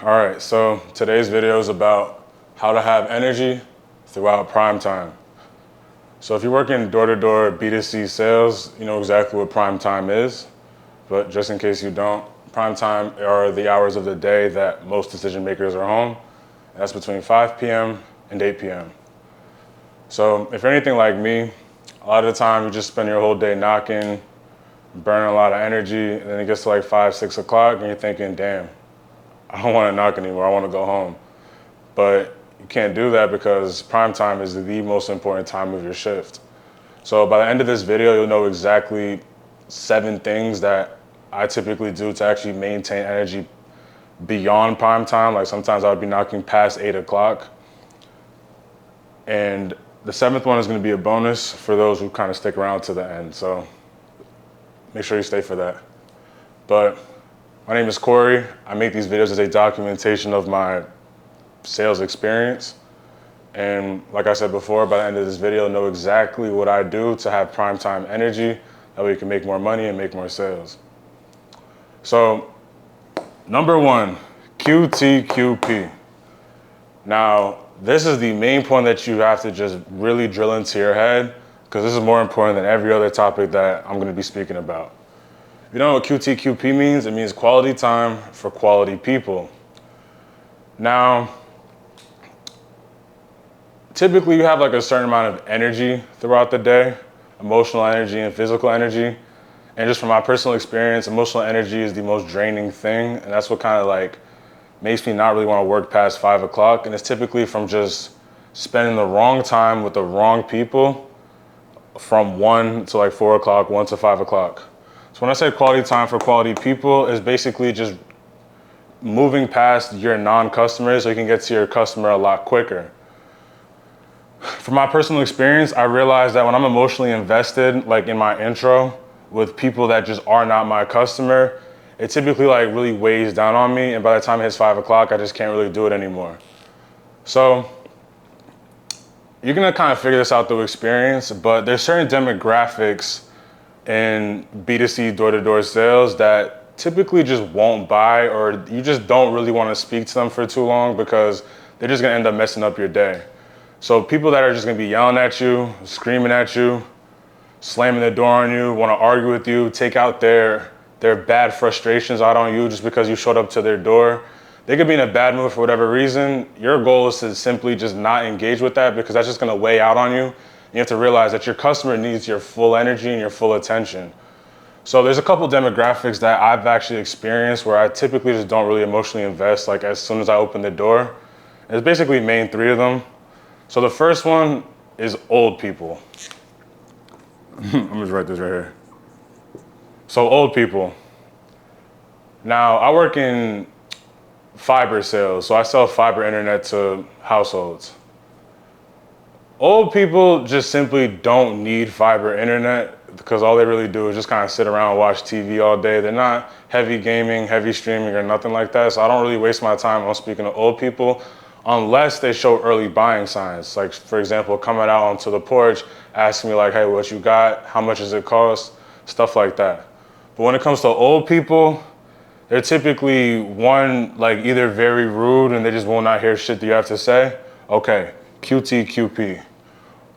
All right, so today's video is about how to have energy throughout prime time. So if you're working door-to-door B2C sales, you know exactly what prime time is, but just in case you don't, prime time are the hours of the day that most decision makers are home. And that's between 5 p.m. and 8 p.m. So if you're anything like me, a lot of the time you just spend your whole day knocking, burning a lot of energy, and then it gets to like 5, 6 o'clock and you're thinking, damn, I don't want to knock anymore, I want to go home. But you can't do that because prime time is the most important time of your shift. So by the end of this video, you'll know exactly 7 things that I typically do to actually maintain energy beyond prime time. Like sometimes I would be knocking past 8 o'clock. And the 7th one is going to be a bonus for those who kind of stick around to the end. So make sure you stay for that. But my name is Corey. I make these videos as a documentation of my sales experience. And like I said before, by the end of this video, know exactly what I do to have primetime energy. That way you can make more money and make more sales. So, number 1, QTQP. Now, this is the main point that you have to just really drill into your head, because this is more important than every other topic that I'm going to be speaking about. If you don't know what QTQP means, it means quality time for quality people. Now, typically you have like a certain amount of energy throughout the day, emotional energy and physical energy. And just from my personal experience, emotional energy is the most draining thing. And that's what kind of like makes me not really want to work past 5 o'clock. And it's typically from just spending the wrong time with the wrong people from 1 to like 4 o'clock, 1 to 5 o'clock. So when I say quality time for quality people, it's basically just moving past your non-customers so you can get to your customer a lot quicker. From my personal experience, I realized that when I'm emotionally invested, like in my intro, with people that just are not my customer, it typically like really weighs down on me. And by the time it hits 5 o'clock, I just can't really do it anymore. So you're gonna kind of figure this out through experience, but there's certain demographics in B2C door-to-door sales that typically just won't buy, or you just don't really want to speak to them for too long because they're just gonna end up messing up your day. So people that are just gonna be yelling at you, screaming at you, slamming the door on you, wanna argue with you, take out their bad frustrations out on you just because you showed up to their door. They could be in a bad mood for whatever reason. Your goal is to simply just not engage with that because that's just gonna weigh out on you. You have to realize that your customer needs your full energy and your full attention. So there's a couple demographics that I've actually experienced where I typically just don't really emotionally invest like as soon as I open the door. And there's basically main 3 of them. So the first one is old people. I'm gonna just write this right here. So old people. Now I work in fiber sales, so I sell fiber internet to households. Old people just simply don't need fiber internet because all they really do is just kind of sit around and watch TV all day. They're not heavy gaming, heavy streaming, or nothing like that. So I don't really waste my time on speaking to old people unless they show early buying signs. Like for example, coming out onto the porch, asking me like, hey, what you got? How much does it cost? Stuff like that. But when it comes to old people, they're typically like either very rude and they just will not hear shit that you have to say. Okay, QTQP.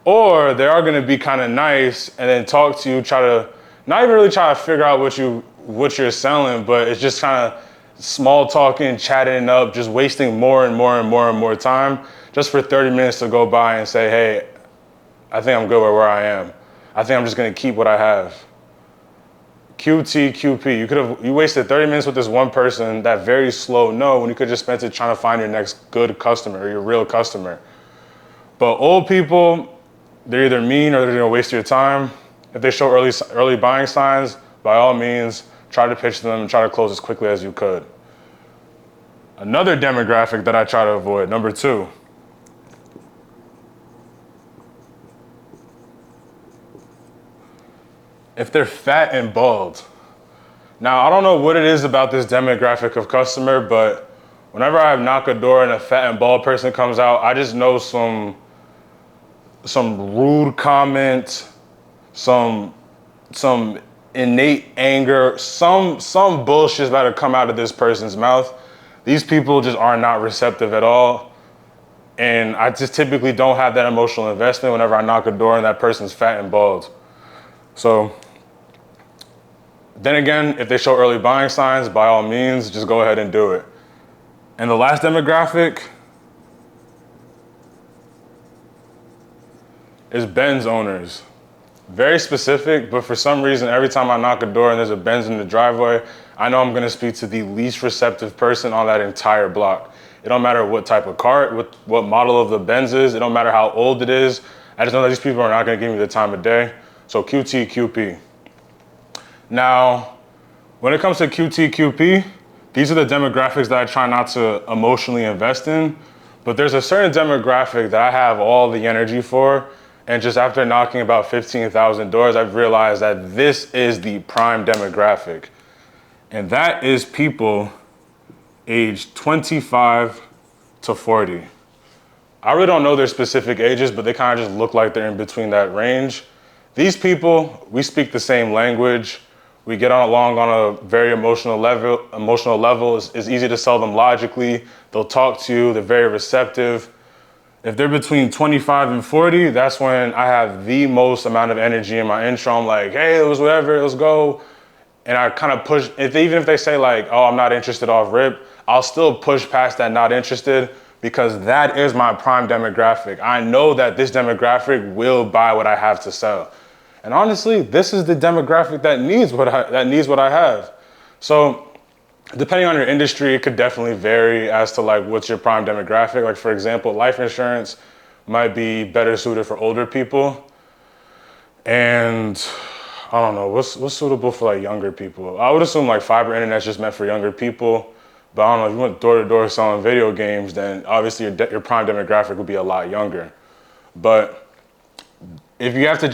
Or they are gonna be kind of nice and then talk to you, not even really try to figure out what you're selling, but it's just kind of small talking, chatting up, just wasting more and more time just for 30 minutes to go by and say, hey, I think I'm good where I am. I think I'm just gonna keep what I have. QTQP, you wasted 30 minutes with this one person, that very slow no, when you could just spend it trying to find your next good customer or your real customer. But old people, they're either mean or they're gonna waste your time. If they show early buying signs, by all means, try to pitch them and try to close as quickly as you could. Another demographic that I try to avoid, number 2. If they're fat and bald. Now, I don't know what it is about this demographic of customer, but whenever I knock a door and a fat and bald person comes out, I just know some rude comment, some innate anger, some bullshit's about to come out of this person's mouth These people just are not receptive at all. And I just typically don't have that emotional investment whenever I knock a door and that person's fat and bald. So then again, if they show early buying signs, by all means, just go ahead and do it. And the last demographic is Benz owners. Very specific, but for some reason, every time I knock a door and there's a Benz in the driveway, I know I'm gonna speak to the least receptive person on that entire block. It don't matter what type of car, what model of the Benz is, it don't matter how old it is. I just know that these people are not gonna give me the time of day. So QT, QP. Now, when it comes to QT, QP, these are the demographics that I try not to emotionally invest in, but there's a certain demographic that I have all the energy for. And just after knocking about 15,000 doors, I've realized that this is the prime demographic. And that is people aged 25 to 40. I really don't know their specific ages, but they kind of just look like they're in between that range. These people, we speak the same language. We get along on a very emotional level. It's easy to sell them logically. They'll talk to you, they're very receptive. If they're between 25 and 40, that's when I have the most amount of energy in my intro. I'm like, hey, it was whatever, let's go. And I kind of push, even if they say like, oh, I'm not interested off rip, I'll still push past that not interested because that is my prime demographic. I know that this demographic will buy what I have to sell. And honestly, this is the demographic that needs what I have. So depending on your industry, it could definitely vary as to like what's your prime demographic. Like for example, life insurance might be better suited for older people. And I don't know, what's suitable for like younger people? I would assume like fiber internet's just meant for younger people. But I don't know, if you went door to door selling video games, then obviously your prime demographic would be a lot younger. But if you have to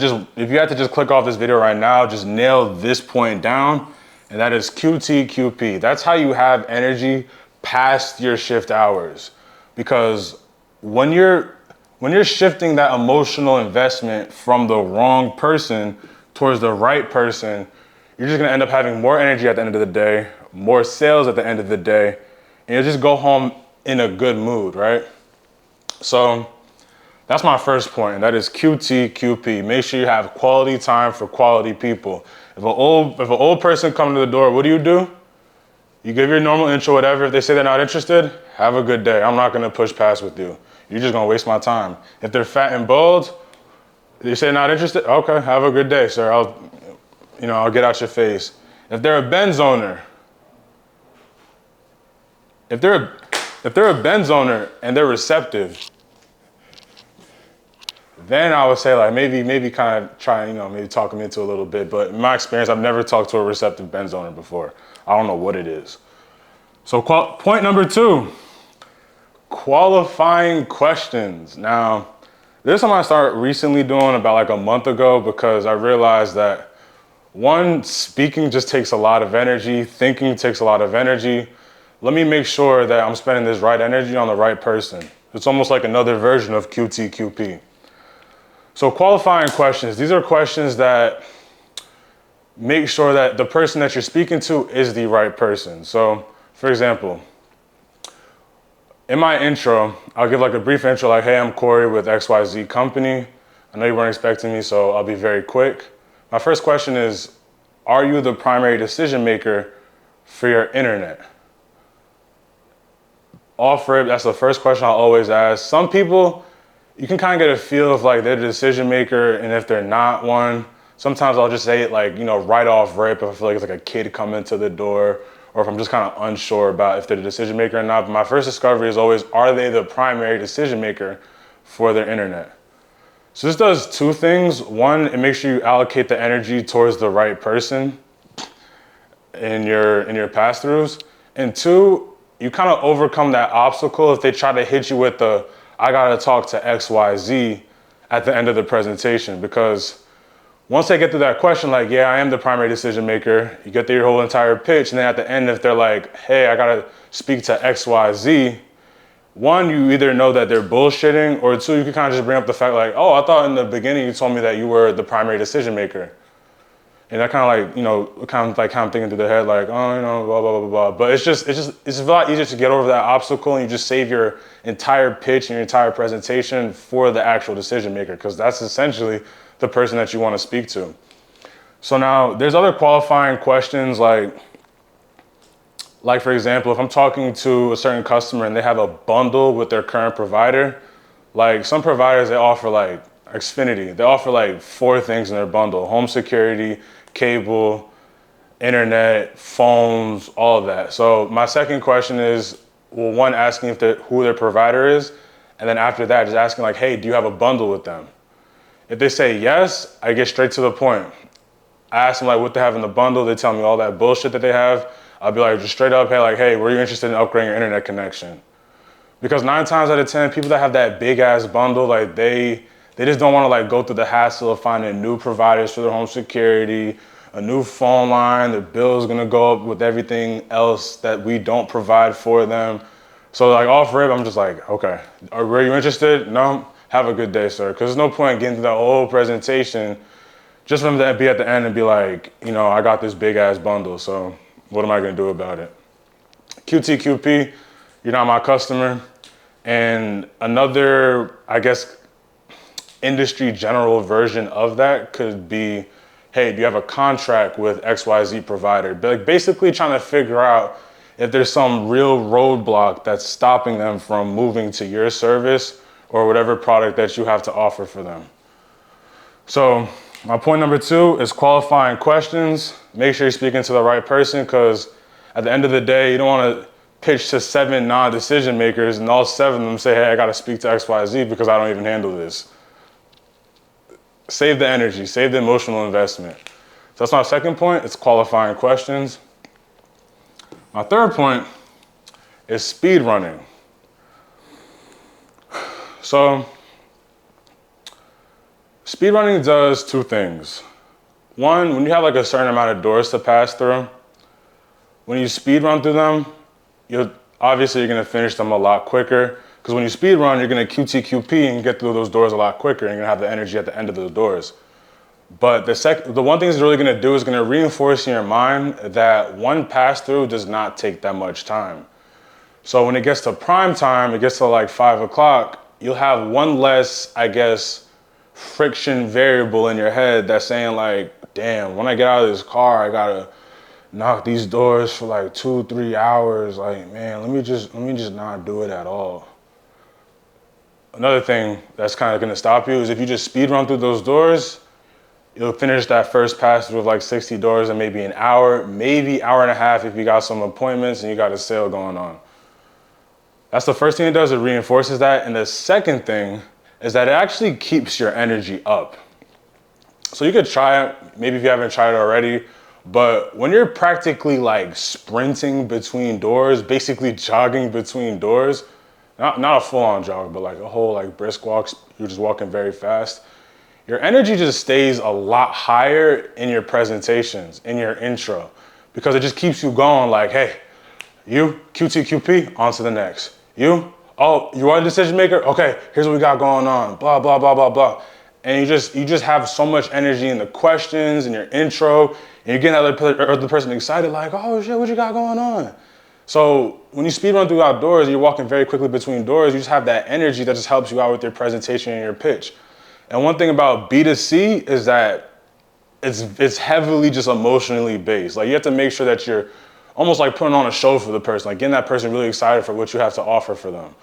just click off this video right now, just nail this point down. And that is QT, QP. That's how you have energy past your shift hours. Because when you're shifting that emotional investment from the wrong person towards the right person, you're just gonna end up having more energy at the end of the day, more sales at the end of the day, and you'll just go home in a good mood, right? So that's my first point, and that is QT, QP. Make sure you have quality time for quality people. If an old person comes to the door, what do? You give your normal intro, whatever. If they say they're not interested, have a good day. I'm not gonna push past with you. You're just gonna waste my time. If they're fat and bald, they say not interested, okay, have a good day, sir. I'll get out your face. If they're a Benz owner, if they're a Benz owner and they're receptive, then I would say like maybe kind of try, maybe talk them into a little bit. But in my experience, I've never talked to a receptive Benz owner before. I don't know what it is. So point number 2, qualifying questions. Now, this is something I started recently doing about like a month ago because I realized that one, speaking just takes a lot of energy. Thinking takes a lot of energy. Let me make sure that I'm spending this right energy on the right person. It's almost like another version of QTQP. So qualifying questions, these are questions that make sure that the person that you're speaking to is the right person. So for example, in my intro, I'll give like a brief intro like, hey, I'm Corey with XYZ company. I know you weren't expecting me, so I'll be very quick. My first question is, are you the primary decision maker for your internet? Off rip, that's the first question I'll always ask. Some people, you can kind of get a feel of like they're the decision maker, and if they're not one, sometimes I'll just say it like, right off rip if I feel like it's like a kid coming to the door, or if I'm just kind of unsure about if they're the decision maker or not. But my first discovery is always, are they the primary decision maker for their internet? So this does 2 things. One, it makes sure you allocate the energy towards the right person in your pass-throughs. And 2, you kind of overcome that obstacle if they try to hit you with the, I gotta talk to XYZ at the end of the presentation. Because once they get through that question, like, yeah, I am the primary decision maker, you get through your whole entire pitch, and then at the end, if they're like, hey, I gotta speak to XYZ, one, you either know that they're bullshitting, or 2, you can kind of just bring up the fact like, oh, I thought in the beginning you told me that you were the primary decision maker. And that kind of like, you know, kind of thinking through their head like, oh, you know, blah, blah, blah, blah. But it's a lot easier to get over that obstacle, and you just save your entire pitch and your entire presentation for the actual decision maker, because that's essentially the person that you want to speak to. So now there's other qualifying questions like for example, if I'm talking to a certain customer and they have a bundle with their current provider, like some providers, they offer like Xfinity, they offer like 4 things in their bundle: home security, cable, internet, phones, all of that. So my second question is, well, one, asking if who their provider is, and then after that, just asking like, hey, do you have a bundle with them? If they say yes, I get straight to the point. I ask them like what they have in the bundle. They tell me all that bullshit that they have. I'll be like, just straight up, hey, were you interested in upgrading your internet connection? Because 9 times out of 10, people that have that big ass bundle, like they just don't want to like go through the hassle of finding new providers for their home security, a new phone line. Their bill's gonna go up with everything else that we don't provide for them. So like off rip, I'm just like, okay, were you interested? No, have a good day, sir. Because there's no point in getting through that whole presentation just for them to be at the end and be like, you know, I got this big ass bundle, so what am I gonna do about it? QTQP, you're not my customer. And another, I guess, industry general version of that could be, hey, do you have a contract with XYZ provider? But like basically trying to figure out if there's some real roadblock that's stopping them from moving to your service or whatever product that you have to offer for them. So my point number 2 is qualifying questions. Make sure you're speaking to the right person, because at the end of the day, you don't want to pitch to 7 non-decision makers and all 7 of them say, hey, I got to speak to XYZ because I don't even handle this. Save the energy, save the emotional investment. So that's my second point, it's qualifying questions. My third point is speed running. So speed running does 2 things. One, when you have like a certain amount of doors to pass through, when you speed run through them, you're gonna finish them a lot quicker. Because when you speed run, you're gonna QTQP and get through those doors a lot quicker, and you're gonna have the energy at the end of those doors. But the one thing it's really gonna do is gonna reinforce in your mind that one pass through does not take that much time. So when it gets to prime time, it gets to like 5 o'clock, you'll have one less, I guess, friction variable in your head that's saying like, damn, when I get out of this car, I gotta knock these doors for like 2-3 hours. Like, man, let me just not do it at all. Another thing that's kind of gonna stop you is if you just speed run through those doors, you'll finish that first pass through of like 60 doors in maybe an hour, maybe hour and a half if you got some appointments and you got a sale going on. That's the first thing it does, it reinforces that. And the second thing is that it actually keeps your energy up. So you could try it, maybe if you haven't tried it already, but when you're practically like sprinting between doors, basically jogging between doors, not a full-on jog, but like a whole like brisk walk, you're just walking very fast, your energy just stays a lot higher in your presentations, in your intro, because it just keeps you going like, hey, you, QTQP, on to the next. You, oh, you are the decision maker? Okay, here's what we got going on, blah, blah, blah, blah, blah. And you just have so much energy in the questions and your intro, and you're getting the other person excited like, oh shit, what you got going on? So when you speed run through outdoors, you're walking very quickly between doors, you just have that energy that just helps you out with your presentation and your pitch. And one thing about B2C is that it's heavily just emotionally based. Like you have to make sure that you're almost like putting on a show for the person, like getting that person really excited for what you have to offer for them.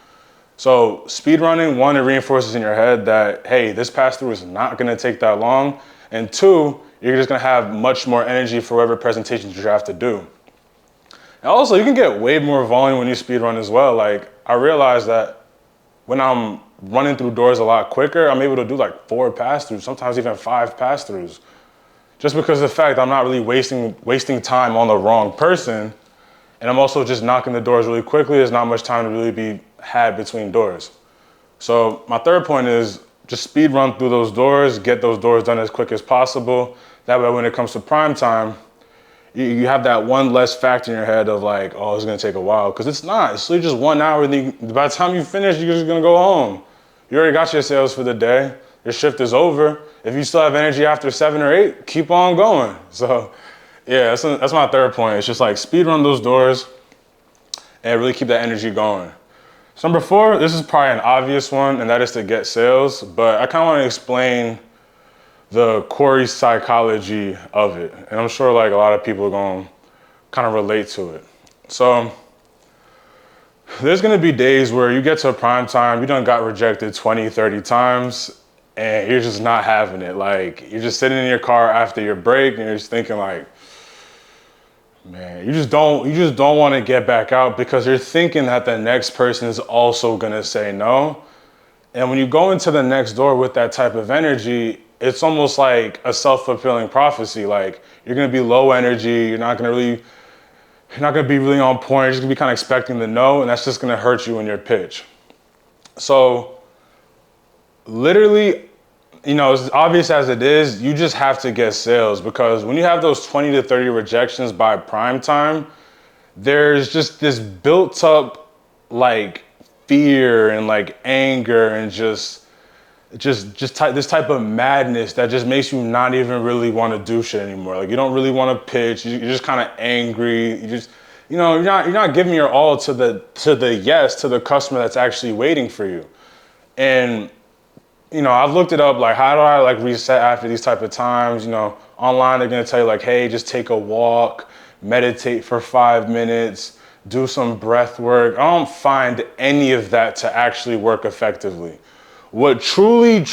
So speed running, one, it reinforces in your head that, hey, this pass through is not gonna take that long. And 2, you're just gonna have much more energy for whatever presentations you have to do. And also, you can get way more volume when you speed run as well. Like, I realized that when I'm running through doors a lot quicker, I'm able to do like 4 pass-throughs, sometimes even 5 pass-throughs. Just because of the fact I'm not really wasting time on the wrong person, and I'm also just knocking the doors really quickly. There's not much time to really be had between doors. So my third point is just speed run through those doors, get those doors done as quick as possible. That way when it comes to prime time, you have that one less factor in your head of like, oh, it's gonna take a while, because it's not. It's literally just 1 hour, and then by the time you finish, you're just gonna go home. You already got your sales for the day. your shift is over. If you still have energy after 7 or 8, keep on going. So yeah, that's my third point. It's just like speed run those doors and really keep that energy going. So number 4, this is probably an obvious one, and that is to get sales, but I kind of want to explain the Corey psychology of it. And I'm sure like a lot of people are going to kind of relate to it. So there's going to be days where you get to a prime time, you done got rejected 20, 30 times, and you're just not having it. Like, you're just sitting in your car after your break, and you're just thinking like, man, you just don't want to get back out because you're thinking that the next person is also going to say no. And when you go into the next door with that type of energy, it's almost like a self-fulfilling prophecy. Like, you're going to be low energy. You're not going to be really on point. You're just going to be kind of expecting the no, and that's just going to hurt you in your pitch. So literally, you know, as obvious as it is, you just have to get sales, because when you have those 20 to 30 rejections by prime time, there's just this built up like fear and like anger and just this type of madness that just makes you not even really want to do shit anymore. Like, you don't really want to pitch. You're just kind of angry. You just, you know, you're not giving your all to the yes to the customer that's actually waiting for you. And you know, I've looked it up, like, how do I like reset after these type of times? You know, online they're gonna tell you like, hey, just take a walk, meditate for 5 minutes, do some breath work. I don't find any of that to actually work effectively. What truly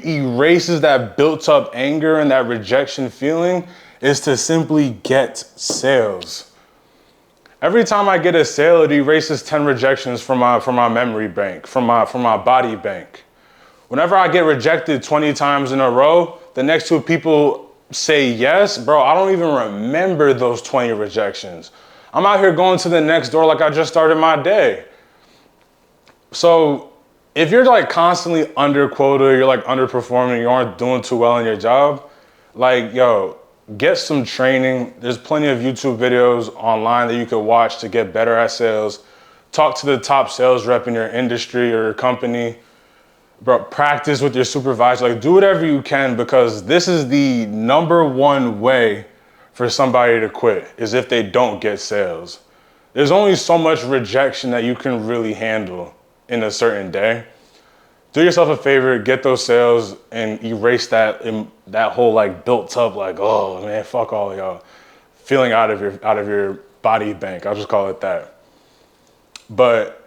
erases that built up anger and that rejection feeling is to simply get sales. Every time I get a sale, it erases 10 rejections from my memory bank, from my body bank. Whenever I get rejected 20 times in a row, the next 2 people say yes, bro, I don't even remember those 20 rejections. I'm out here going to the next door like I just started my day. So if you're like constantly under quota, you're like underperforming, you aren't doing too well in your job, like, yo, get some training. There's plenty of YouTube videos online that you could watch to get better at sales. Talk to the top sales rep in your industry or your company. Bro, practice with your supervisor. Like, do whatever you can, because this is the number one way for somebody to quit, is if they don't get sales. There's only so much rejection that you can really handle in a certain day. Do yourself a favor, get those sales and erase that whole like built up like, oh man, fuck all y'all, feeling out of your body bank. I'll just call it that. But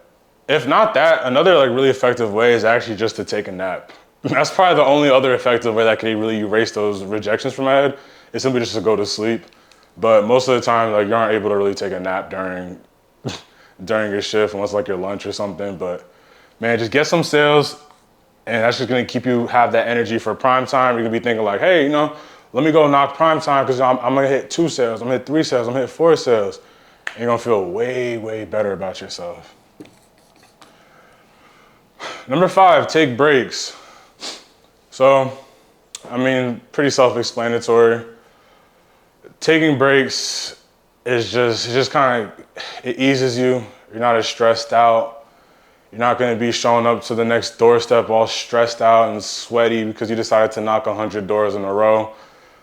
if not that, another like really effective way is actually just to take a nap. That's probably the only other effective way that can really erase those rejections from my head, is simply just to go to sleep. But most of the time, like, you aren't able to really take a nap during your shift unless like your lunch or something. But man, just get some sales, and that's just gonna keep you have that energy for prime time. You're gonna be thinking like, hey, you know, let me go knock prime time, because I'm gonna hit 2 sales, I'm gonna hit 3 sales, I'm gonna hit 4 sales. And you're gonna feel way better about yourself. Number 5, take breaks. So, I mean, pretty self-explanatory. Taking breaks is just kind of, it eases you. You're not as stressed out. You're not going to be showing up to the next doorstep all stressed out and sweaty because you decided to knock 100 doors in a row.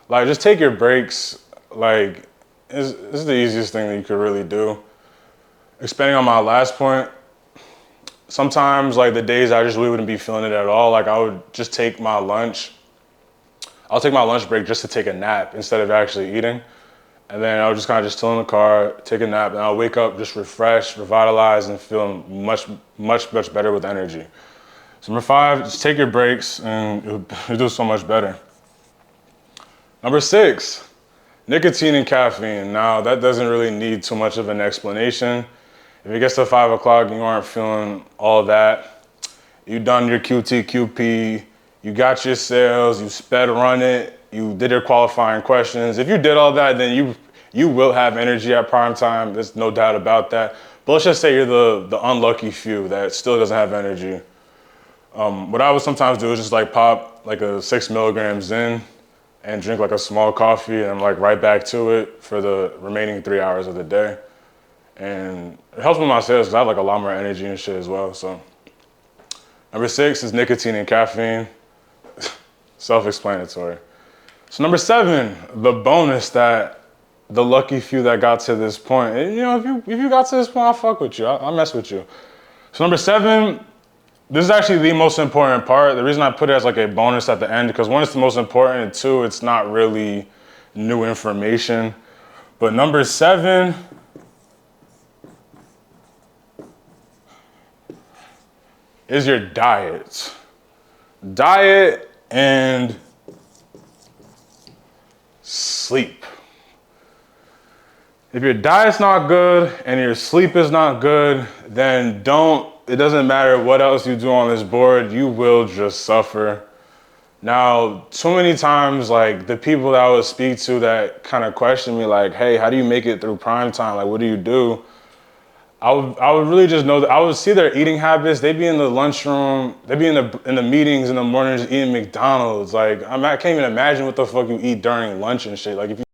Like, just take your breaks. Like, this is the easiest thing that you could really do. Expanding on my last point, sometimes, like, the days I just really wouldn't be feeling it at all, like, I would just take my lunch. I'll take my lunch break just to take a nap instead of actually eating. And then I'll just kind of just chill in the car, take a nap, and I'll wake up just refreshed, revitalized, and feeling much better with energy. So number 5, just take your breaks, and you'll do so much better. Number 6, nicotine and caffeine. Now, that doesn't really need too much of an explanation. If it gets to 5 o'clock and you aren't feeling all that, you done your QT, you got your sales, you sped run it, you did your qualifying questions. If you did all that, then you will have energy at prime time. There's no doubt about that. But let's just say you're the unlucky few that still doesn't have energy. What I would sometimes do is just like pop like a 6 milligrams in and drink like a small coffee, and I'm like right back to it for the remaining 3 hours of the day. And it helps with my sales because I have like a lot more energy and shit as well. So number 6 is nicotine and caffeine. Self-explanatory. So number 7, the bonus that the lucky few that got to this point, and, you know, if you got to this point, I'll fuck with you. I'll mess with you. So number 7, this is actually the most important part. The reason I put it as like a bonus at the end, because 1, it's the most important, and 2, it's not really new information. But number 7 is your diet. Diet and sleep. If your diet's not good and your sleep is not good, then it doesn't matter what else you do on this board, you will just suffer. Now, too many times, like the people that I would speak to that kind of question me like, hey, how do you make it through prime time? Like, what do you do? I would really just know that I would see their eating habits. They'd be in the lunchroom, they'd be in the meetings in the morning just eating McDonald's. Like, I can't even imagine what the fuck you eat during lunch and shit. Like, if you